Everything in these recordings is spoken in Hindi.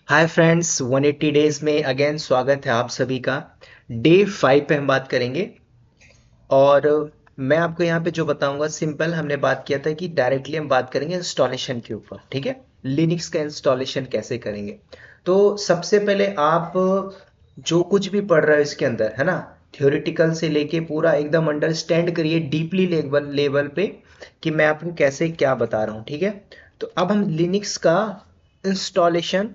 हाय फ्रेंड्स, 180 डेज में अगेन स्वागत है आप सभी का। डे 5 पे हम बात करेंगे और मैं आपको यहाँ पे जो बताऊंगा सिंपल। हमने बात किया था कि डायरेक्टली हम बात करेंगे इंस्टॉलेशन के ऊपर, ठीक है। लिनक्स का इंस्टॉलेशन कैसे करेंगे। तो सबसे पहले आप जो कुछ भी पढ़ रहे हो इसके अंदर, है ना, थ्योरेटिकल से लेके पूरा एकदम अंडरस्टैंड करिए डीपली लेवल लेवल पे कि मैं आपको कैसे क्या बता रहा हूँ, ठीक है। तो अब हम लिनक्स का इंस्टॉलेशन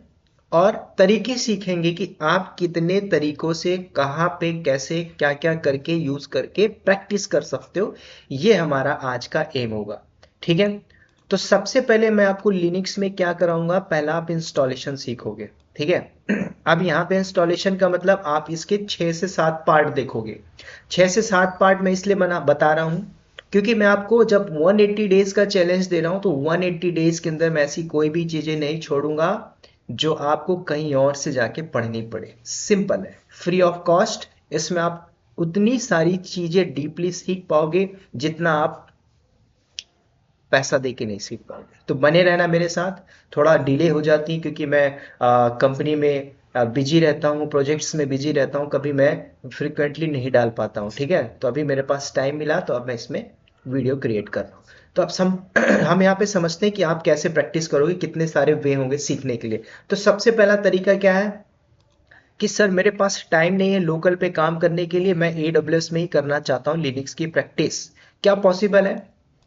और तरीके सीखेंगे कि आप कितने तरीकों से कहाँ पे कैसे क्या क्या करके यूज करके प्रैक्टिस कर सकते हो। ये हमारा आज का एम होगा, ठीक है। तो सबसे पहले मैं आपको लिनक्स में क्या कराऊंगा, पहला आप इंस्टॉलेशन सीखोगे, ठीक है। अब यहाँ पे इंस्टॉलेशन का मतलब आप इसके 6 से 7 पार्ट देखोगे। 6 से 7 पार्ट मैं इसलिए बता रहा हूँ क्योंकि मैं आपको जब 180 डेज का चैलेंज दे रहा हूं तो 180 डेज के अंदर मैं ऐसी कोई भी चीजें नहीं छोड़ूंगा जो आपको कहीं और से जाके पढ़नी पड़े। सिंपल है, फ्री ऑफ कॉस्ट। इसमें आप उतनी सारी चीजें डीपली सीख पाओगे जितना आप पैसा दे के नहीं सीख पाओगे। तो बने रहना मेरे साथ। थोड़ा डिले हो जाती है क्योंकि मैं कंपनी में बिजी रहता हूँ, प्रोजेक्ट्स में बिजी रहता हूँ, कभी मैं फ्रिक्वेंटली नहीं डाल पाता हूँ, ठीक है। तो अभी मेरे पास टाइम मिला तो अब मैं इसमें वीडियो क्रिएट कर रहा हूँ। तो अब हम यहाँ पे समझते हैं कि आप कैसे प्रैक्टिस करोगे, कितने सारे वे होंगे सीखने के लिए। तो सबसे पहला तरीका क्या है कि सर मेरे पास टाइम नहीं है लोकल पे काम करने के लिए, मैं AWS में ही करना चाहता हूँ लिनक्स की प्रैक्टिस। क्या पॉसिबल है?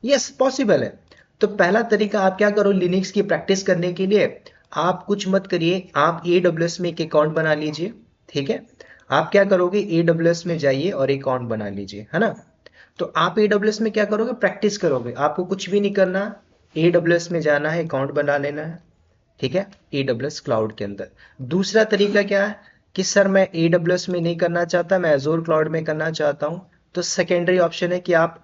यस, पॉसिबल है। तो पहला तरीका आप क्या करो लिनक्स की प्रैक्टिस करने के लिए, आप कुछ मत करिए, आप AWS में एक अकाउंट बना लीजिए, ठीक है। आप क्या करोगे, AWS में जाइए और अकाउंट बना लीजिए, है ना। तो आप AWS में क्या करोगे, प्रैक्टिस करोगे। आपको कुछ भी नहीं करना, AWS में जाना है, अकाउंट बना लेना है, ठीक है, AWS क्लाउड के अंदर। दूसरा तरीका क्या है कि सर मैं AWS में नहीं करना चाहता, मैं एजोर क्लाउड में करना चाहता हूं। तो सेकेंडरी ऑप्शन है कि आप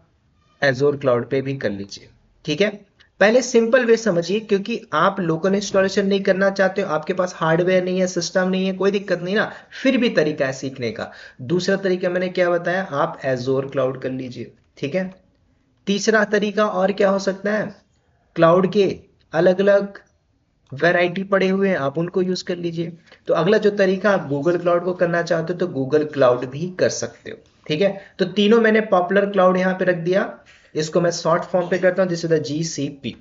एजोर क्लाउड पे भी कर लीजिए, ठीक है। पहले सिंपल वे समझिए, क्योंकि आप लोकल इंस्टॉलेशन नहीं करना चाहते हो, आपके पास हार्डवेयर नहीं है, सिस्टम नहीं है, कोई दिक्कत नहीं ना, फिर भी तरीका है सीखने का। दूसरा तरीका मैंने क्या बताया, आप एजोर क्लाउड कर लीजिए, ठीक है। तीसरा तरीका और क्या हो सकता है, क्लाउड के अलग अलग वैरायटी पड़े हुए हैं, आप उनको यूज कर लीजिए। तो अगला जो तरीका, आप गूगल क्लाउड को करना चाहते हो तो गूगल क्लाउड भी कर सकते हो, ठीक है। तो तीनों मैंने पॉपुलर क्लाउड यहां पे रख दिया, इसको मैं शॉर्ट फॉर्म पे करता हूं, दिस इज द GCP।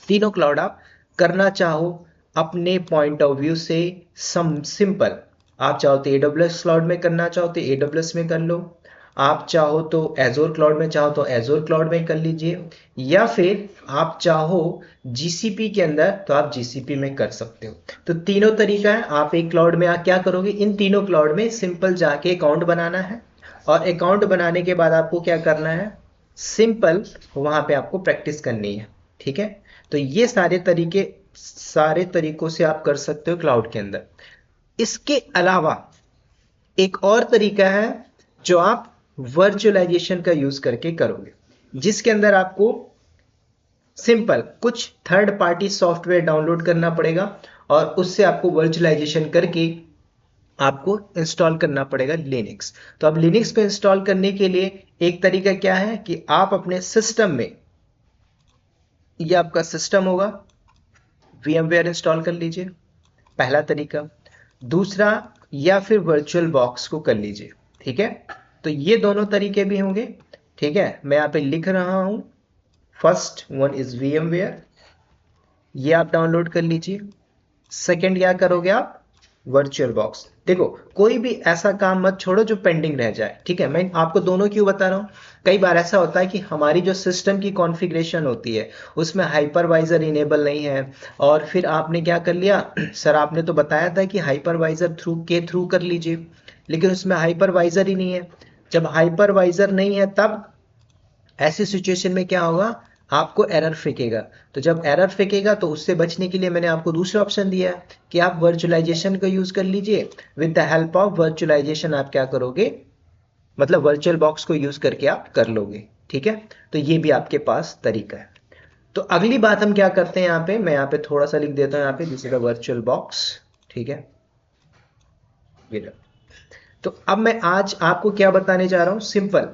तीनों क्लाउड आप करना चाहो अपने पॉइंट ऑफ व्यू से सिंपल। आप चाहो तो AWS क्लाउड में करना चाहो तो AWS में कर लो, आप चाहो तो एजोर क्लाउड में चाहो तो एजोर क्लाउड में कर लीजिए, या फिर आप चाहो GCP के अंदर तो आप GCP में कर सकते हो। तो तीनों तरीका है। आप एक क्लाउड में आप क्या करोगे, इन तीनों क्लाउड में सिंपल जाके अकाउंट बनाना है, और अकाउंट बनाने के बाद आपको क्या करना है, सिंपल वहां पे आपको प्रैक्टिस करनी है, ठीक है। तो ये सारे तरीकों से आप कर सकते हो क्लाउड के अंदर। इसके अलावा एक और तरीका है जो आप वर्चुअलाइजेशन का यूज करके करोगे, जिसके अंदर आपको सिंपल कुछ थर्ड पार्टी सॉफ्टवेयर डाउनलोड करना पड़ेगा और उससे आपको वर्चुअलाइजेशन करके आपको इंस्टॉल करना पड़ेगा लिनक्स। तो अब लिनक्स को इंस्टॉल करने के लिए एक तरीका क्या है कि आप अपने सिस्टम में, ये आपका सिस्टम होगा, VMware इंस्टॉल कर लीजिए, पहला तरीका। दूसरा, या फिर वर्चुअल बॉक्स को कर लीजिए, ठीक है। तो ये दोनों तरीके भी होंगे, ठीक है। मैं यहाँ पे लिख रहा हूं, फर्स्ट वन इज VMware, ये आप डाउनलोड कर लीजिए। सेकंड क्या करोगे आप, वर्चुअल बॉक्स। देखो, कोई भी ऐसा काम मत छोड़ो जो पेंडिंग रह जाए, ठीक है। मैं आपको दोनों क्यों बता रहा हूं, कई बार ऐसा होता है कि हमारी जो सिस्टम की कॉन्फ़िगरेशन होती है उसमें हाइपरवाइजर इनेबल नहीं है, और फिर आपने क्या कर लिया सर आपने तो बताया था कि हाइपरवाइजर थ्रू कर लीजिए, लेकिन उसमें हाइपरवाइजर ही नहीं है। जब हाइपरवाइजर नहीं है तब ऐसी सिचुएशन में क्या होगा, आपको एरर फेंकेगा। तो जब एरर फेंकेगा तो उससे बचने के लिए मैंने आपको दूसरा ऑप्शन दिया है कि आप वर्चुअलाइजेशन का यूज कर लीजिए। With the help of virtualization आप क्या करोगे, मतलब वर्चुअल बॉक्स को यूज करके आप कर लोगे, ठीक है। तो ये भी आपके पास तरीका है। तो अगली बात हम क्या करते हैं, यहाँ पे मैं यहाँ पे थोड़ा सा लिख देता हूँ, यहाँ पे this is the virtual box, ठीक है। तो अब मैं आज आपको क्या बताने जा रहा हूं, सिंपल।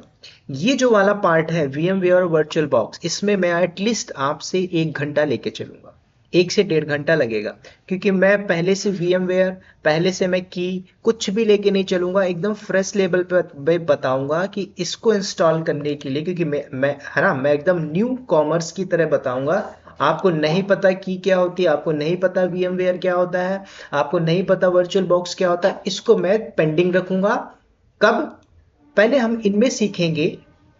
ये जो वाला पार्ट है VMware और वर्चुअल बॉक्स, इसमें मैं एटलीस्ट आपसे 1 घंटा लेके चलूंगा, 1 से 1.5 घंटा लगेगा, क्योंकि मैं पहले से VMware, पहले से मैं की कुछ भी लेके नहीं चलूंगा, एकदम फ्रेश लेवल पे बताऊंगा कि इसको इंस्टॉल करने के लिए, क्योंकि मैं है ना, मैं एकदम न्यू कॉमर्स की तरह बताऊंगा। आपको नहीं पता की क्या होती है, आपको नहीं पता VMware क्या होता है, आपको नहीं पता वर्चुअल बॉक्स क्या होता है, इसको मैं पेंडिंग रखूंगा। कब? पहले हम इनमें सीखेंगे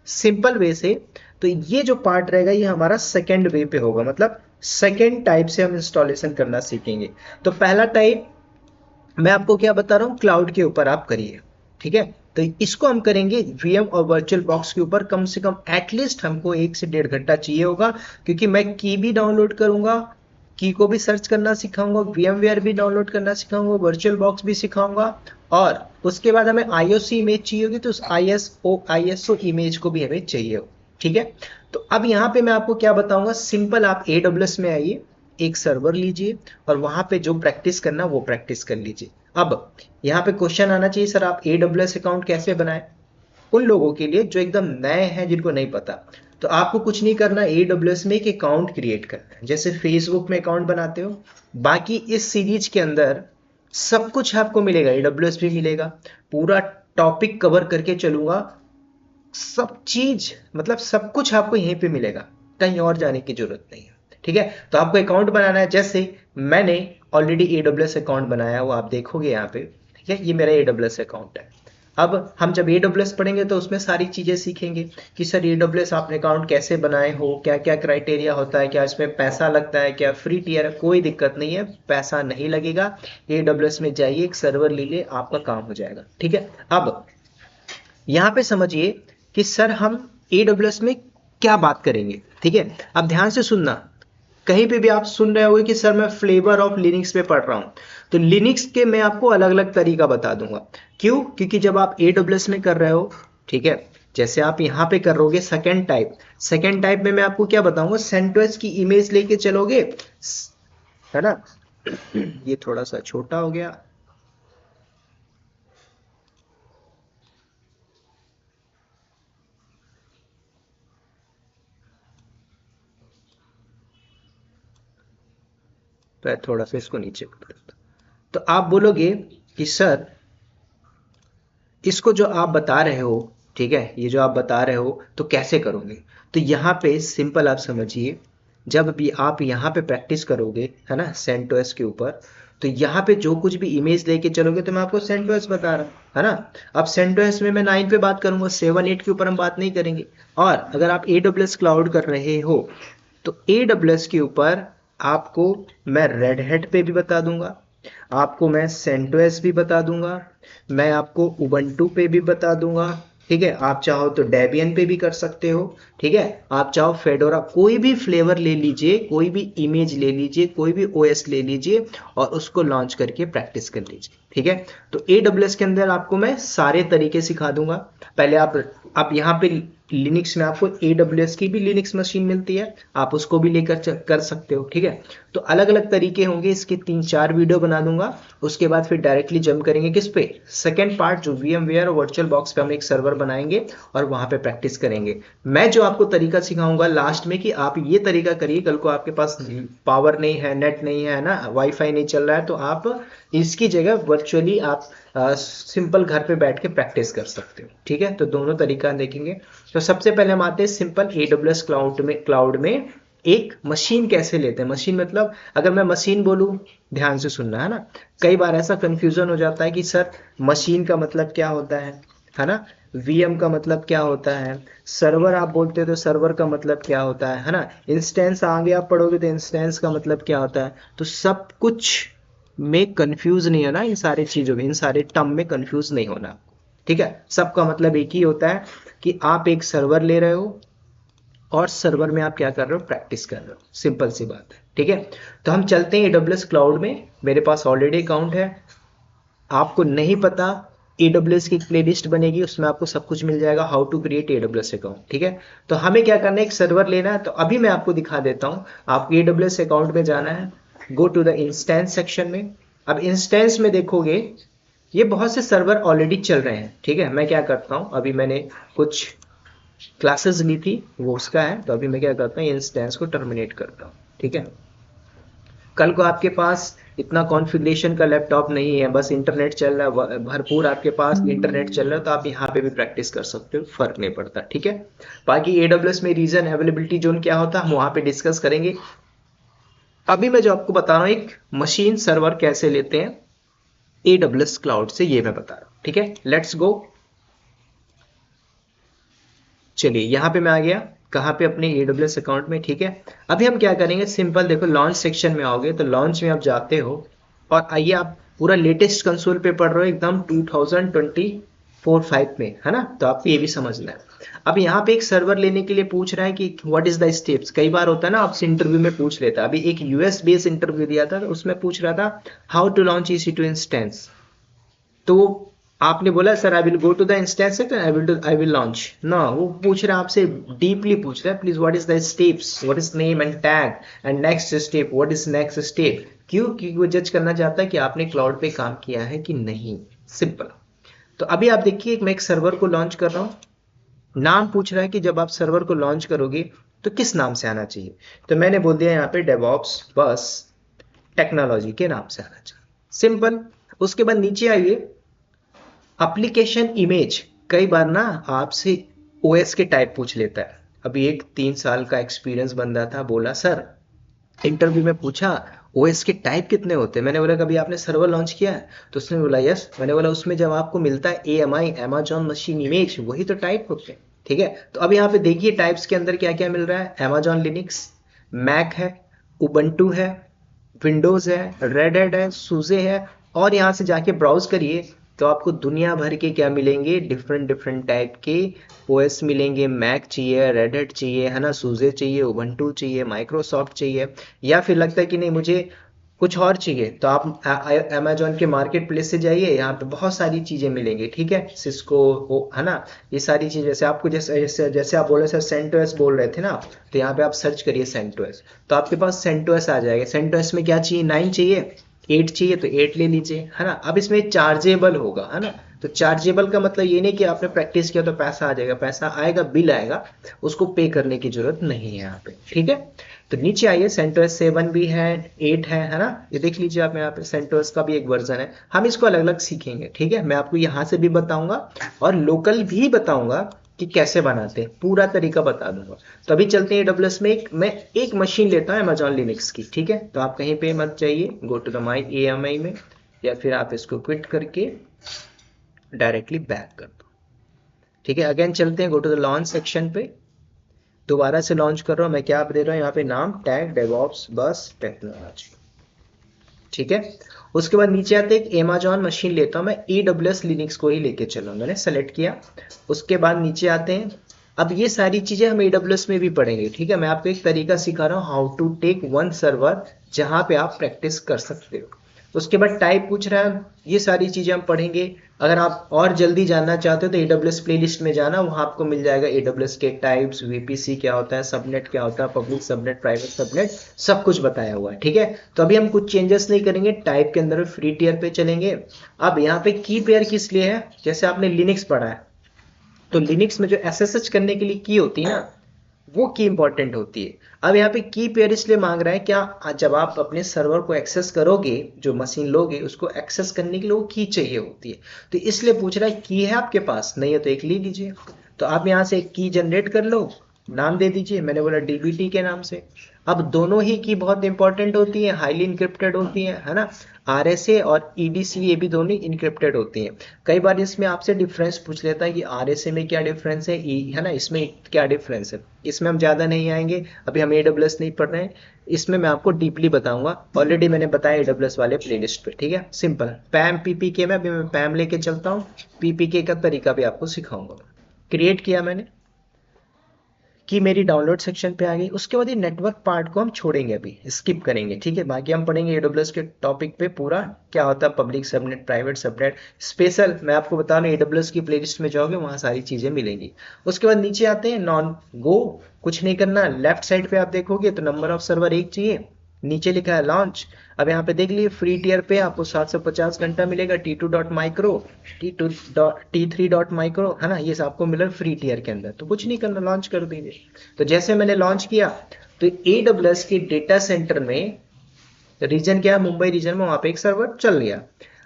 सिंपल वे से। तो ये जो पार्ट रहेगा ये हमारा सेकेंड वे पे होगा, मतलब सेकेंड टाइप से हम इंस्टॉलेशन करना सीखेंगे। तो पहला टाइप मैं आपको क्या बता रहा हूँ, क्लाउड के ऊपर आप करिए, ठीक है। तो इसको हम करेंगे VM और वर्चुअल बॉक्स के ऊपर, कम से कम एटलीस्ट हमको 1 से 1.5 घंटा चाहिए होगा, क्योंकि मैं की भी डाउनलोड करूंगा, की को भी सर्च करना सिखाऊंगा, VMware भी डाउनलोड करना सिखाऊंगा, वर्चुअल बॉक्स भी सिखाऊंगा, और उसके बाद हमें IOC इमेज चाहिए होगी, तो उस ISO इमेज को भी हमें चाहिए हो, ठीक है। तो अब यहाँ पे मैं आपको क्या बताऊंगा, सिंपल आप AWS में आइए, एक सर्वर लीजिए, और वहां पे जो प्रैक्टिस करना वो प्रैक्टिस कर लीजिए। अब यहाँ पे क्वेश्चन आना चाहिए, सर आप AWS अकाउंट कैसे बनाएं? उन लोगों के लिए जो एकदम नए हैं, जिनको नहीं पता, तो आपको कुछ नहीं करना, AWS में एक अकाउंट क्रिएट करना है, जैसे फेसबुक में अकाउंट बनाते हो। बाकी इस सीरीज के अंदर सब कुछ आपको मिलेगा, AWS भी मिलेगा, पूरा टॉपिक कवर करके चलूंगा, सब चीज मतलब सब कुछ आपको यहीं पे मिलेगा, कहीं और जाने की जरूरत नहीं है, ठीक है। तो आपको अकाउंट बनाना है, जैसे मैंने ऑलरेडी AWS अकाउंट बनाया, वो आप देखोगे यहाँ पे, ठीक है, ये मेरा AWS अकाउंट है। अब हम जब AWS पढ़ेंगे तो उसमें सारी चीजें सीखेंगे कि सर AWS आपने अकाउंट कैसे बनाए हो, क्या क्या क्राइटेरिया होता है, क्या इसमें पैसा लगता है, क्या फ्री टीयर है, कोई दिक्कत नहीं है, पैसा नहीं लगेगा। AWS में जाइए, एक सर्वर ले लिए, आपका काम हो जाएगा, ठीक है। अब यहाँ पे समझिए कि सर हम AWS में क्या बात करेंगे, ठीक है। अब ध्यान से सुनना, कहीं पे भी आप सुन रहे होगे कि सर मैं फ्लेवर ऑफ लिनक्स पे पढ़ रहा हूं, तो लिनक्स के मैं आपको अलग अलग तरीका बता दूंगा। क्यों? क्योंकि जब आप AWS में कर रहे हो, ठीक है, जैसे आप यहाँ पे करोगे सेकेंड टाइप में मैं आपको क्या बताऊंगा, सेंटोस की इमेज लेके चलोगे, है ना। ये थोड़ा सा छोटा हो गया। तो थोड़ा सा इसको नीचे कर देता हूं। तो आप बोलोगे कि सर इसको जो आप बता रहे हो, ठीक है, ये जो आप बता रहे हो तो कैसे करोगे? तो यहाँ पे सिंपल आप समझिए, जब भी आप यहाँ पे प्रैक्टिस करोगे, है ना, सेंटोस के ऊपर, तो यहाँ पे जो कुछ भी इमेज लेके चलोगे, तो मैं आपको सेंटोस बता रहा हूँ, है ना। अब सेंटोस में मैं 9 पे बात करूंगा, 7 8 के ऊपर हम बात नहीं करेंगे। और अगर आप AWS क्लाउड कर रहे हो, तो AWS के ऊपर आपको मैं रेड हैट पे भी बता दूंगा, आपको मैं सेंटोस भी बता दूंगा, मैं आपको उबंटू पे भी बता दूंगा, ठीक है। आप चाहो तो डेबियन पे भी कर सकते हो, ठीक है। आप चाहो फेडोरा, कोई भी फ्लेवर ले लीजिए, कोई भी इमेज ले लीजिए, कोई भी OS ले लीजिए, और उसको लॉन्च करके प्रैक्टिस कर लीजिए, ठीक है। तो AWS के अंदर आपको मैं सारे तरीके सिखा दूंगा। पहले आप यहाँ पे लिनक्स में आपको AWS की भी लिनक्स मशीन मिलती है, आप उसको भी लेकर कर सकते हो, ठीक है। तो अलग अलग तरीके होंगे, इसके 3 4 वीडियो बना दूंगा। उसके बाद फिर डायरेक्टली जंप करेंगे किस पे, सेकंड पार्ट, जो VMware और वर्चुअल बॉक्स पे हम एक सर्वर बनाएंगे और वहां पे प्रैक्टिस करेंगे। मैं जो आपको तरीका सिखाऊंगा लास्ट में, कि आप ये तरीका करिए, कल को आपके पास पावर नहीं है, नेट नहीं है ना, वाईफाई नहीं चल रहा है, तो आप इसकी जगह वर्चुअली आप सिंपल घर पे बैठ के प्रैक्टिस कर सकते हो, ठीक है। तो दोनों तरीका देखेंगे। तो सबसे पहले हम आते हैं सिंपल AWS क्लाउड में एक मशीन कैसे लेते हैं। मशीन मतलब, अगर मैं मशीन बोलूं, ध्यान से सुनना, है ना, कई बार ऐसा कंफ्यूजन हो जाता है कि सर मशीन का मतलब क्या होता है ना, VM का मतलब क्या होता है, सर्वर आप बोलते हो तो सर्वर का मतलब क्या होता है ना, इंस्टेंस आगे आप पढ़ोगे तो इंस्टेंस का मतलब क्या होता है। तो सब कुछ में कंफ्यूज नहीं होना, इन सारी चीजों में, इन सारे टर्म में कंफ्यूज नहीं होना, ठीक है। सबका मतलब एक ही होता है कि आप एक सर्वर ले रहे हो, और सर्वर में आप क्या कर रहे हो, प्रैक्टिस कर रहे हो, सिंपल सी बात है, ठीक है। तो हम चलते हैं AWS क्लाउड में। मेरे पास ऑलरेडी अकाउंट है, आपको नहीं पता, AWS की प्लेलिस्ट बनेगी, उसमें आपको सब कुछ मिल जाएगा, how to create AWS account, ठीक है। तो हमें क्या करना है, एक सर्वर लेना है। तो अभी मैं आपको दिखा देता हूं, आपको AWS अकाउंट में जाना है, go to the instance section में। अब इंस्टेंस में देखोगे, ये बहुत से सर्वर ऑलरेडी चल रहे हैं, ठीक है। मैं क्या करता हूं, अभी मैंने कुछ क्लासेस ली थी, वो उसका है, तो अभी मैं क्या करता हूँ, इंस्टेंस को टर्मिनेट करता हूँ, ठीक है। कल को आपके पास इतना कॉन्फ़िगरेशन का लैपटॉप नहीं है, बस इंटरनेट चल रहा है, भरपूर आपके पास इंटरनेट चल रहा है, तो आप यहाँ पे भी प्रैक्टिस कर सकते हो, फर्क नहीं पड़ता, ठीक है। बाकी AWS में रीजन अवेलेबिलिटी जोन क्या होता है हम वहाँ पे डिस्कस करेंगे। अभी मैं जो आपको बता रहा हूँ एक मशीन सर्वर कैसे लेते हैं AWS क्लाउड से, ये मैं बता रहा हूँ, ठीक है। Let's go. चलिए यहाँ पे मैं आ गया, कहाँ पे, अपने AWS अकाउंट में, ठीक है। अभी हम क्या करेंगे, सिंपल देखो, लॉन्च सेक्शन में आओगे तो लॉन्च में आप जाते हो और आइए आप पूरा लेटेस्ट कंसोल पे पढ़ रहे हो एकदम 2024-5 में, है ना, तो आपको ये भी समझना है। अब यहाँ पे एक सर्वर लेने के लिए पूछ रहा है कि व्हाट इज द स्टेप्स, कई बार होता है ना आपसे इंटरव्यू में पूछ लेता है। अभी एक यूएस बेस्ड इंटरव्यू दिया था तो उसमें पूछ रहा था how to launch EC2 instance, तो आपने बोला sir I will go to the instance and I will launch ना, वो पूछ रहा है आपसे, डीपली पूछ रहा है, please what is the steps, what is name and tag and next step, what is next step. क्यों? क्योंकि वो जज करना चाहता है कि आपने क्लाउड पे काम किया है कि नहीं, सिंपल। तो अभी आप देखिए मैं एक सर्वर को लॉन्च कर रहा हूँ, नाम पूछ रहा है कि जब आप सर्वर को लॉन्च करोगे तो किस नाम से आना चाहिए, तो मैंने बोल दिया यहाँ पे डेवऑप्स बस टेक्नोलॉजी के नाम से आना चाहिए, सिंपल। उसके बाद नीचे आइए, एप्लीकेशन इमेज, कई बार ना आपसे ओएस के टाइप पूछ लेता है। अभी एक 3 साल का एक्सपीरियंस बंदा था, बोला सर, इंटरव्यू में पूछा ओएस के टाइप कितने होते हैं, मैंने बोला कभी आपने सर्वर लॉन्च किया है, तो उसने बोला यस, मैंने बोला उसमें जब आपको मिलता है AMI, Amazon मशीन इमेज, वही तो टाइप होते हैं, ठीक है। तो अब यहाँ पे देखिए टाइप्स के अंदर क्या क्या मिल रहा है, Amazon लिनक्स, मैक है, उबंटू है, विंडोज है, रेड हैट है, सूजे है, और यहाँ से जाके ब्राउज करिए तो आपको दुनिया भर के क्या मिलेंगे, डिफरेंट डिफरेंट टाइप के ओएस मिलेंगे। मैक चाहिए, रेड हैट चाहिए, है ना, सूजे चाहिए, उबंटू चाहिए, माइक्रोसॉफ्ट चाहिए, या फिर लगता है कि नहीं मुझे कुछ और चाहिए, तो आप अमेजोन के मार्केट प्लेस से जाइए, यहाँ पे बहुत सारी चीजें मिलेंगी, ठीक है। सिस्को, है ना, ये सारी चीजें, जैसे आपको जैसे जैसे जैसे आप बोले सर सेंटोस बोल रहे थे ना, तो यहाँ पे आप सर्च करिए सेंटोस, तो आपके पास सेंटोस आ जाएगा। सेंटोस में क्या चाहिए, 9 चाहिए, 8 चाहिए तो 8 ले लीजिए, है ना। अब इसमें चार्जेबल होगा, है ना, तो चार्जेबल का मतलब ये नहीं कि आपने प्रैक्टिस किया तो पैसा आ जाएगा, पैसा आएगा, बिल आएगा, उसको पे करने की जरूरत नहीं है यहाँ पे, ठीक है। तो नीचे आइए, सेंटोस 7 भी है, 8 है ना, ये देख लीजिए आप, यहाँ पे सेंटोस का भी एक वर्जन है। हम इसको अलग अलग सीखेंगे, ठीक है, मैं आपको यहाँ से भी बताऊंगा और लोकल भी बताऊंगा कि कैसे बनाते हैं, पूरा तरीका बता दूंगा। तो अभी चलते हैं AWS में, मैं एक मशीन लेता हूँ Amazon लिनक्स की, ठीक है। तो आप कहीं पे मत जाइए, go to the my AMI में, या फिर आप इसको क्विट करके डायरेक्टली बैक कर दो, ठीक है। अगेन चलते हैं, go to the launch section पे, दोबारा से लॉन्च कर रहा हूँ मैं, क्या दे रहा हूँ यहाँ पे नाम, टैग डेवऑप्स बस टेक्नोलॉजी, ठीक है। उसके बाद नीचे आते एक Amazon मशीन लेता हूँ मैं, AWS लिनक्स को ही लेके चलो, मैंने सेलेक्ट किया। उसके बाद नीचे आते हैं, अब ये सारी चीजें हम AWS में भी पढ़ेंगे, ठीक है। मैं आपको एक तरीका सिखा रहा हूँ, how to take one server, जहां पे आप प्रैक्टिस कर सकते हो। उसके बाद टाइप पूछ रहा है, ये सारी चीजें हम पढ़ेंगे। अगर आप और जल्दी जानना चाहते हो तो AWS प्लेलिस्ट में जाना, वहां आपको मिल जाएगा AWS के टाइप्स, VPC क्या होता है, सबनेट क्या होता है, पब्लिक सबनेट, प्राइवेट सबनेट, सब कुछ बताया हुआ है, ठीक है। तो अभी हम कुछ चेंजेस नहीं करेंगे, टाइप के अंदर फ्री टियर पे चलेंगे। अब यहाँ पे की पेयर किस लिए है, जैसे आपने लिनक्स पढ़ा है, तो लिनक्स में जो SSH करने के लिए की होती है ना, वो की इंपॉर्टेंट होती है। अब यहाँ पे की पेयर इसलिए मांग रहा है, क्या जब आप अपने सर्वर को एक्सेस करोगे, जो मशीन लोगे उसको एक्सेस करने के लिए वो की चाहिए होती है, तो इसलिए पूछ रहा है की है आपके पास, नहीं है तो एक ले लीजिए। तो आप यहाँ से एक की जनरेट कर लो, नाम दे दीजिए, मैंने बोला DBT के नाम से। अब दोनों ही की बहुत इंपॉर्टेंट होती है, हाईली इंक्रिप्टेड होती है ना, RSA और EDC ये भी दोनों इंक्रिप्टेड होती हैं। कई बार इसमें आपसे डिफरेंस पूछ लेता है कि RSA में क्या डिफरेंस है, है ना, इसमें क्या डिफरेंस है। इसमें हम ज़्यादा नहीं आएंगे, अभी हम AWS नहीं पढ़ रहे हैं, इसमें मैं आपको डीपली बताऊंगा, ऑलरेडी मैंने बताया AWS वाले प्लेलिस्ट पे, ठीक है। सिंपल पैम PPK में, अभी मैं पैम लेके चलता हूँ, PPK का तरीका भी आपको सिखाऊंगा। क्रिएट किया मैंने, कि मेरी डाउनलोड सेक्शन पे आ गई। उसके बाद ये नेटवर्क पार्ट को हम छोड़ेंगे, अभी स्किप करेंगे, ठीक है। बाकी हम पढ़ेंगे AWS के टॉपिक पे पूरा, क्या होता है public subnet, private subnet, special मैं आपको बता रहा हूँ, AWS की प्लेलिस्ट में जाओगे वहाँ सारी चीज़ें मिलेंगी। उसके बाद नीचे आते हैं नॉन गो, कुछ नहीं करना, लेफ्ट साइड पे आप देखोगे तो नंबर ऑफ सर्वर एक चाहिए, नीचे लिखा है लॉन्च। अब यहाँ पे देख लीजिए फ्री टियर पे आपको 750 घंटा मिलेगा, T2.micro, T3.micro, है ना, ये आपको मिला फ्री टियर के अंदर। तो कुछ नहीं करना, लॉन्च कर दीजिए। तो जैसे मैंने लॉन्च किया तो AWS के डेटा सेंटर में रीजन क्या है, मुंबई रीजन में, वहां पे एक सर्वर चल गया।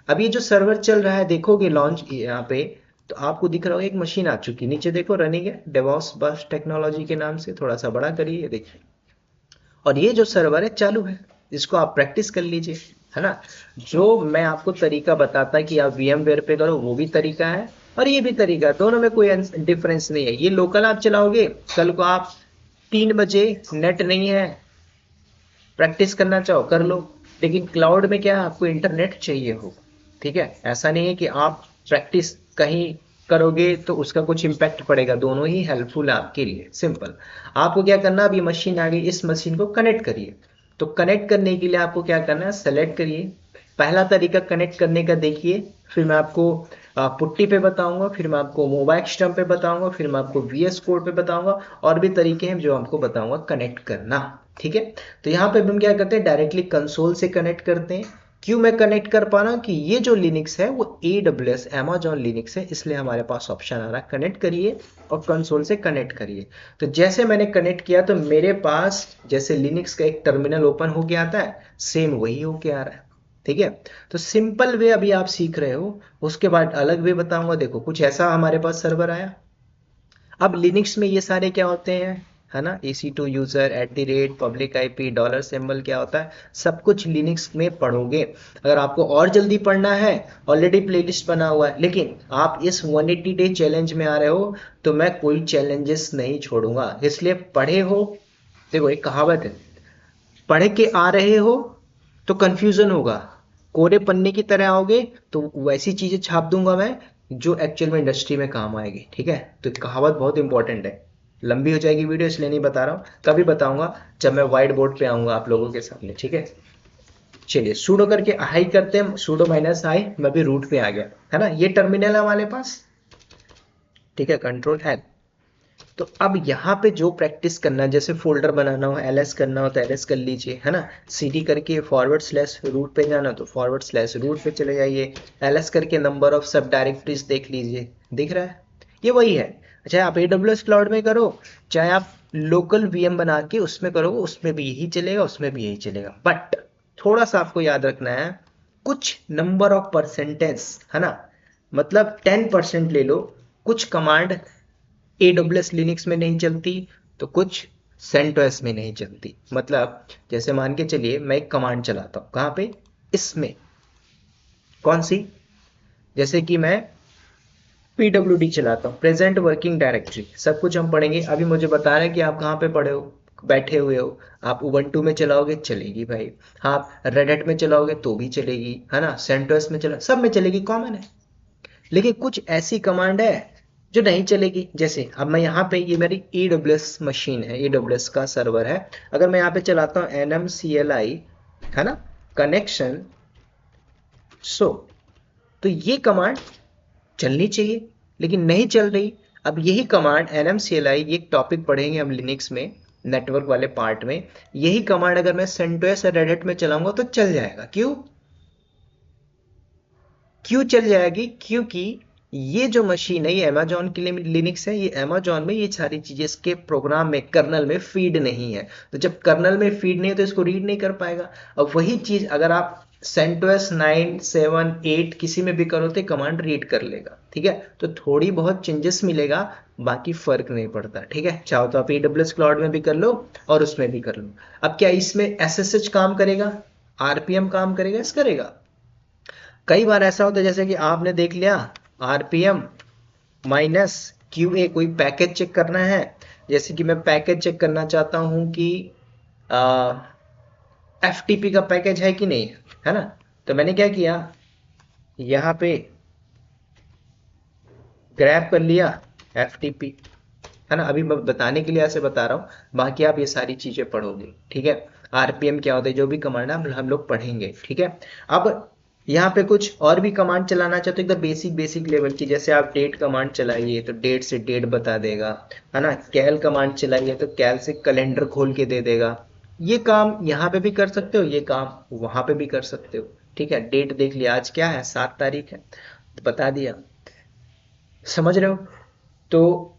अब ये जो सर्वर चल रहा है देखोगे लॉन्च यहाँ पे, तो आपको दिख रहा होगा एक मशीन आ चुकी है, नीचे देखो रनिंग है डेवॉप्स बस टेक्नोलॉजी के नाम से, थोड़ा सा बड़ा करिए, ये देखिए। और ये जो सर्वर है चालू है, इसको आप प्रैक्टिस कर लीजिए, है ना। जो मैं आपको तरीका बताता कि आप VMware पे करो वो भी तरीका है, और ये भी तरीका है, दोनों में कोई डिफरेंस नहीं है। ये लोकल आप चलाओगे, कल को आप 3 बजे नेट नहीं है, प्रैक्टिस करना चाहो कर लो, लेकिन क्लाउड में क्या है, आपको इंटरनेट चाहिए हो, ठीक है। ऐसा नहीं है कि आप प्रैक्टिस कहीं करोगे तो उसका कुछ इम्पैक्ट पड़ेगा, दोनों ही हेल्पफुल है आपके लिए, सिंपल। आपको क्या करना, अभी मशीन आ गई, इस मशीन को कनेक्ट करिए। तो कनेक्ट करने के लिए आपको क्या करना है, सेलेक्ट करिए। पहला तरीका कनेक्ट करने का देखिए, फिर मैं आपको पुट्टी पे बताऊंगा, फिर मैं आपको मोबाइल स्टम्प पे बताऊंगा, फिर मैं आपको VS कोड पे बताऊंगा, और भी तरीके हैं जो आपको बताऊंगा कनेक्ट करना, ठीक है। तो यहाँ पे हम क्या करते हैं, डायरेक्टली कंसोल से कनेक्ट करते हैं। क्यों मैं कनेक्ट कर पा रहा हूँ कि ये जो लिनक्स है वो AWS Amazon लिनक्स है, इसलिए हमारे पास ऑप्शन आ रहा है कनेक्ट करिए और कंसोल से कनेक्ट करिए। तो जैसे मैंने कनेक्ट किया तो मेरे पास जैसे लिनक्स का एक टर्मिनल ओपन होके आता है, सेम वही होके आ रहा है, ठीक है। तो सिंपल वे अभी आप सीख रहे हो, उसके बाद अलग वे बताऊंगा। देखो कुछ ऐसा हमारे पास सर्वर आया। अब लिनक्स में ये सारे क्या होते हैं, है ना, EC2 user @ public IP dollar symbol क्या होता है, सब कुछ लिनक्स में पढ़ोगे। अगर आपको और जल्दी पढ़ना है, ऑलरेडी प्लेलिस्ट बना हुआ है, लेकिन आप इस 180 डे चैलेंज में आ रहे हो, तो मैं कोई चैलेंजेस नहीं छोड़ूंगा, इसलिए पढ़े हो। देखो एक कहावत है, पढ़ के आ रहे हो तो कंफ्यूजन होगा, कोरे पन्ने की तरह आओगे तो वैसी चीजें छाप दूंगा मैं जो एक्चुअल में इंडस्ट्री में काम आएगी, ठीक है। तो कहावत बहुत इंपॉर्टेंट है। लंबी हो जाएगी वीडियो इसलिए नहीं बता रहा हूँ, कभी बताऊंगा जब मैं व्हाइट बोर्ड पे आऊंगा आप लोगों के सामने, ठीक है। चलिए सूडो करके हाई करते हैं, सूडो माइनस हाई, मैं भी रूट पे आ गया, है ना, ये टर्मिनल है हमारे पास, ठीक है, कंट्रोल L। तो अब यहाँ पे जो प्रैक्टिस करना है, जैसे फोल्डर बनाना हो, LS करना हो तो LS कर लीजिए, है ना। CD करके /रूट पे जाना तो /रूट पे चले जाइए। LS करके नंबर ऑफ सब डायरेक्टरीज देख लीजिए, दिख रहा है, ये वही है। चाहे आप AWS क्लाउड में करो, चाहे आप लोकल VM बना के उसमें करो, उसमें भी यही चलेगा, उसमें भी यही चलेगा, बट थोड़ा सा आपको याद रखना है, कुछ नंबर ऑफ परसेंटेज, है ना, मतलब 10% ले लो। कुछ कमांड AWS लिनक्स में नहीं चलती, तो कुछ CentOS में नहीं चलती। मतलब जैसे मान के चलिए मैं एक कमांड चलाता हूँ, कहाँ पे, इसमें, कौन सी, जैसे कि मैं PWD चलाता हूँ, प्रेजेंट वर्किंग डायरेक्टरी, सब कुछ हम पढ़ेंगे। अभी मुझे बता रहे हैं कि आप कहाँ पे पढ़े हो, बैठे हुए हो। आप उबंटू में चलाओगे चलेगी भाई, हाँ आप रेड हैट में चलाओगे तो भी चलेगी, है ना, CentOS में चला, सब में चलेगी, कॉमन है। लेकिन कुछ ऐसी कमांड है जो नहीं चलेगी। जैसे अब मैं यहाँ पे, ये मेरी AWS मशीन है, AWS का सर्वर है, अगर मैं यहाँ पे चलाता हूँ NMCLI, है ना, कनेक्शन सो, तो ये कमांड चलनी चाहिए लेकिन नहीं चल रही। अब यही कमांड NMCLI, ये एक टॉपिक पढ़ेंगे हम लिनक्स में, नेटवर्क वाले पार्ट में, यही कमांड अगर मैं CentOS या रेड हैट में चलाऊंगा तो चल जाएगा। क्यों, क्यों चल जाएगी, क्योंकि ये जो मशीन है ये Amazon के लिए लिनक्स है, ये Amazon में ये सारी चीजें इसके प्रोग्राम में कर्नल में फीड नहीं है, तो जब कर्नल में फीड नहीं है तो इसको रीड नहीं कर पाएगा। अब वही चीज अगर आप CentOS 9, 7, 8 किसी में भी करो तो कमांड रीड कर लेगा, ठीक है। तो थोड़ी बहुत चेंजेस मिलेगा, बाकी फर्क नहीं पड़ता, ठीक है। चाहो तो आप AWS क्लाउड में भी कर लो और उसमें भी कर लो। अब क्या इसमें SSH काम करेगा, RPM काम करेगा, इस करेगा। कई बार ऐसा होता है जैसे कि आपने देख लिया, RPM -QA, कोई पैकेज चेक करना है, जैसे कि मैं पैकेज चेक करना चाहता हूं कि FTP का पैकेज है कि नहीं, है ना। तो मैंने क्या किया, यहाँ पे ग्रैब कर लिया FTP, है ना। अभी मैं बताने के लिए ऐसे बता रहा हूँ, बाकी आप ये सारी चीजें पढ़ोगे, ठीक है। RPM क्या होता है, जो भी कमांड हम लोग पढ़ेंगे, ठीक है। अब यहाँ पे कुछ और भी कमांड चलाना चाहते हो एकदम बेसिक बेसिक लेवल की, जैसे आप डेट कमांड चलाइए तो डेट से डेट बता देगा, है ना। कैल कमांड चलाइए तो कैल से कैलेंडर खोल के दे देगा। ये काम यहाँ पे भी कर सकते हो, ये काम वहां पे भी कर सकते हो, ठीक है। डेट देख लिया, आज क्या है, 7 तारीख है, तो बता दिया, समझ रहे हो। तो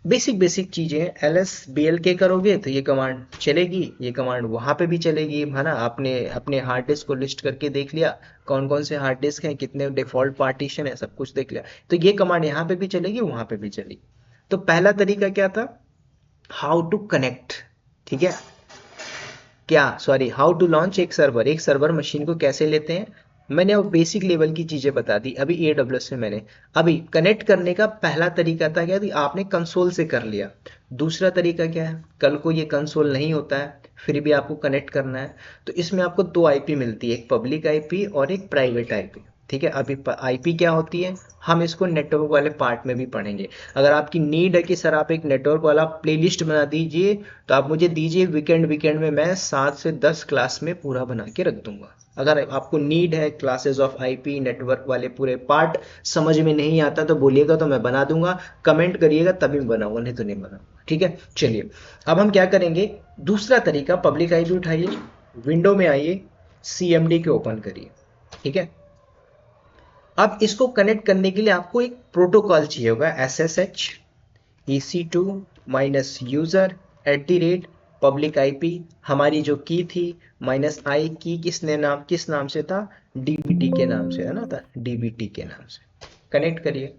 बेसिक बेसिक चीजें हैं। LSBLK करोगे तो ये कमांड चलेगी, ये कमांड वहां पे भी चलेगी, है ना। आपने अपने हार्ड डिस्क को लिस्ट करके देख लिया, कौन कौन से हार्ड डिस्क हैं, कितने डिफॉल्ट पार्टीशन है, सब कुछ देख लिया, तो ये कमांड यहाँ पे भी चलेगी, वहां पे भी चलेगी। तो पहला तरीका क्या था, हाउ टू कनेक्ट, ठीक है, क्या सॉरी हाउ टू लॉन्च एक सर्वर मशीन को कैसे लेते हैं। मैंने अब बेसिक लेवल की चीजें बता दी। अभी AWS में मैंने अभी कनेक्ट करने का पहला तरीका था क्या, आपने कंसोल से कर लिया। दूसरा तरीका क्या है, कल को ये कंसोल नहीं होता है फिर भी आपको कनेक्ट करना है, तो इसमें आपको दो आईपी मिलती है, एक पब्लिक आईपी और एक प्राइवेट आईपी। ठीक है, अभी आईपी क्या होती है हम इसको नेटवर्क वाले पार्ट में भी पढ़ेंगे। अगर आपकी नीड है कि सर आप एक नेटवर्क वाला प्लेलिस्ट बना दीजिए, तो आप मुझे दीजिए, वीकेंड वीकेंड में मैं 7 से 10 क्लास में पूरा बना के रख दूंगा। अगर आपको नीड है क्लासेस ऑफ आईपी नेटवर्क वाले पूरे पार्ट, समझ में नहीं आता तो बोलिएगा, तो मैं बना दूंगा, कमेंट करिएगा तभी मैं बनाऊंगा, नहीं तो नहीं बनाऊंगा। ठीक है, चलिए अब हम क्या करेंगे, दूसरा तरीका, पब्लिक आईपी उठाइए, विंडो में आइए, CMD के ओपन करिए। ठीक है, अब इसको कनेक्ट करने के लिए आपको एक प्रोटोकॉल चाहिए होगा, SSH EC2 minus user @ public IP, हमारी जो की थी -i की किस नाम से था, DBT के नाम से, है ना, था DBT के नाम से। कनेक्ट करिए।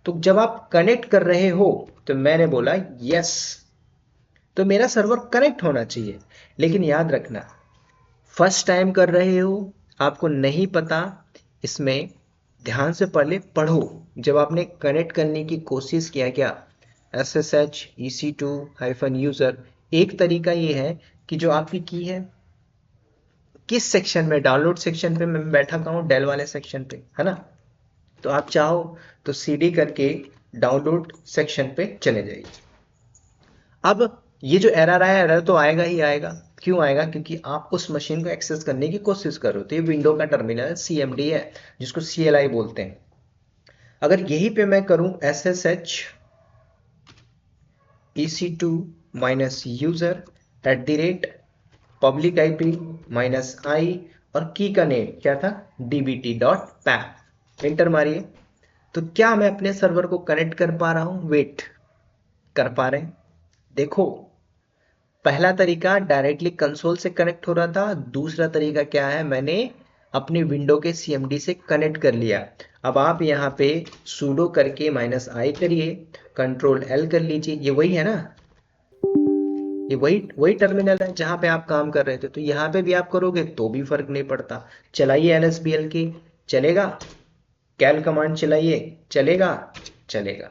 तो जब आप कनेक्ट कर रहे हो तो मैंने बोला यस, तो मेरा सर्वर कनेक्ट होना चाहिए। लेकिन याद रखना, फर्स्ट टाइम कर रहे हो, आपको नहीं पता, इसमें ध्यान से पहले पढ़ो। जब आपने कनेक्ट करने की कोशिश किया क्या, SSH EC2 - यूजर, एक तरीका ये है कि जो आपकी की है किस सेक्शन में, डाउनलोड सेक्शन पे मैं बैठा हूँ, डेल वाले सेक्शन पे, है ना, तो आप चाहो तो CD करके डाउनलोड सेक्शन पे चले जाइए। अब ये जो एरर आया, एरर तो आएगा ही आएगा। क्यों आएगा, क्योंकि आप उस मशीन को एक्सेस करने की कोशिश कर रहे हो, तो ये विंडो का टर्मिनल है, CMD है, जिसको CLI बोलते हैं। अगर यहीं पे मैं करूं SSH EC2 - user @ public IP -i, और की का नेम क्या था, dbt.pap, एंटर मारिए। तो क्या मैं अपने सर्वर को कनेक्ट कर पा रहा हूं, वेट, कर पा रहे हैं, देखो। पहला तरीका डायरेक्टली कंसोल से कनेक्ट हो रहा था, दूसरा तरीका क्या है, मैंने अपनी विंडो के CMD से कनेक्ट कर लिया। अब आप यहाँ पे sudo करके -i करिए, Ctrl L कर लीजिए, ये वही है ना, ये वही वही टर्मिनल है जहाँ पे आप काम कर रहे थे, तो यहाँ पे भी आप करोगे तो भी फर्क नहीं पड़ता। चलाइए LSBL की, चलेगा, कैल कमांड चलाइए, चलेगा, चलेगा।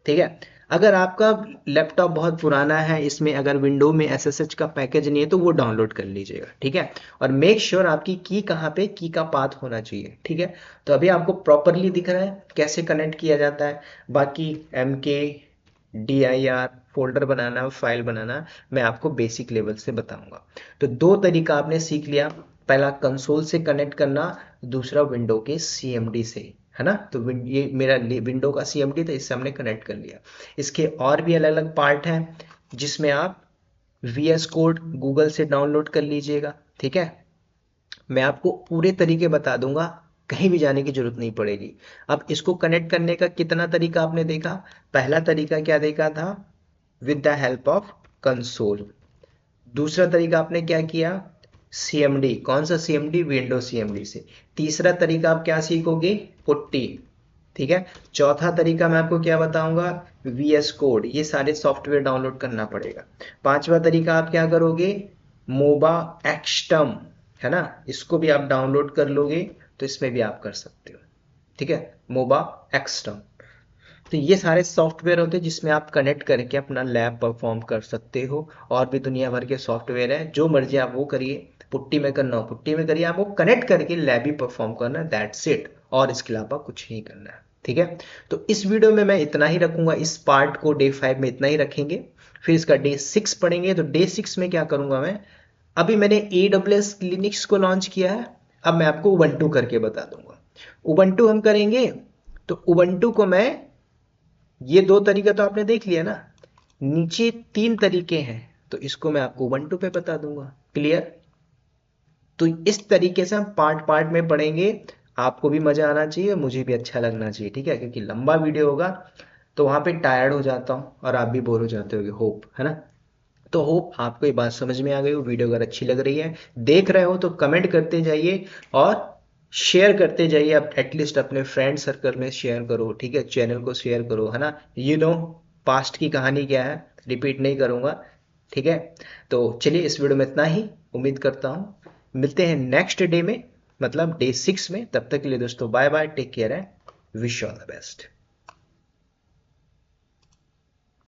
ठीक है, अगर आपका लैपटॉप बहुत पुराना है, इसमें अगर विंडो में SSH का पैकेज नहीं है तो वो डाउनलोड कर लीजिएगा। ठीक है, और मेक श्योर आपकी की कहाँ पे, की का पाथ होना चाहिए। ठीक है, तो अभी आपको प्रॉपरली दिख रहा है कैसे कनेक्ट किया जाता है। बाकी MKDIR फोल्डर बनाना, फाइल बनाना, मैं आपको बेसिक लेवल से बताऊंगा। तो दो तरीका आपने सीख लिया, पहला कंसोल से कनेक्ट करना, दूसरा विंडो के CMD से, है ना। तो ये मेरा विंडो का CMD था, इससे हमने कनेक्ट कर लिया। इसके और भी अलग अलग पार्ट हैं जिसमें आप VS कोड गूगल से डाउनलोड कर लीजिएगा। ठीक है, मैं आपको पूरे तरीके बता दूंगा, कहीं भी जाने की जरूरत नहीं पड़ेगी। अब इसको कनेक्ट करने का कितना तरीका आपने देखा, पहला तरीका क्या देखा था, with the help of console. दूसरा तरीका आपने क्या किया, CMD, कौन सा CMD, विंडो CMD से। तीसरा तरीका आप क्या सीखोगे, पुट्टी। ठीक है, चौथा तरीका मैं आपको क्या बताऊंगा, VS कोड, ये सारे सॉफ्टवेयर डाउनलोड करना पड़ेगा। पांचवा तरीका आप क्या करोगे, मोबा एक्सटम, है ना, इसको भी आप डाउनलोड कर लोगे तो इसमें भी आप कर सकते हो। ठीक है, मोबा एक्सटम, तो ये सारे सॉफ्टवेयर होते हैं जिसमें आप कनेक्ट करके अपना लैब परफॉर्म कर सकते हो। और भी दुनिया भर के सॉफ्टवेयर हैं, जो मर्जी आप वो करिए, पुट्टी में करना हो पुट्टी में करिए, आपको कनेक्ट करके लैब ही परफॉर्म करना है, दैट्स इट, और इसके अलावा कुछ नहीं करना है। ठीक है, तो इस वीडियो में मैं इतना ही रखूंगा, इस पार्ट को डे 5 में इतना ही रखेंगे, फिर इसका डे 6 पढ़ेंगे। तो डे 6 में क्या करूंगा मैं, अभी मैंने AWS लिनक्स को लॉन्च किया है, अब मैं आपको उबंटू करके बता दूंगा। उबंटू हम करेंगे, तो उबंटू को मैं, ये दो तरीका तो आपने देख लिया ना, नीचे तीन तरीके हैं, तो इसको मैं आपको वन टू पे बता दूंगा। क्लियर, तो इस तरीके से हम पार्ट पार्ट में पढ़ेंगे, आपको भी मजा आना चाहिए, मुझे भी अच्छा लगना चाहिए। ठीक है, क्योंकि लंबा वीडियो होगा, तो वहाँ पे टायर्ड हो जाता हूँ और आप भी बोर हो जाते होगे, होप, है ना। तो होप आपको ये बात समझ में आ गई हो। वीडियो अगर अच्छी लग रही है, देख रहे हो, तो कमेंट करते जाइए और शेयर करते जाइए। आप एटलीस्ट अपने फ्रेंड सर्कल में शेयर करो, ठीक है, चैनल को शेयर करो, है ना। पास्ट की कहानी क्या है, रिपीट नहीं करूंगा, ठीक है। तो चलिए इस वीडियो में इतना ही। उम्मीद करता हूँ मिलते हैं नेक्स्ट डे में, मतलब डे 6 में। तब तक के लिए दोस्तों बाय बाय, टेक केयर है, विश ऑल द बेस्ट।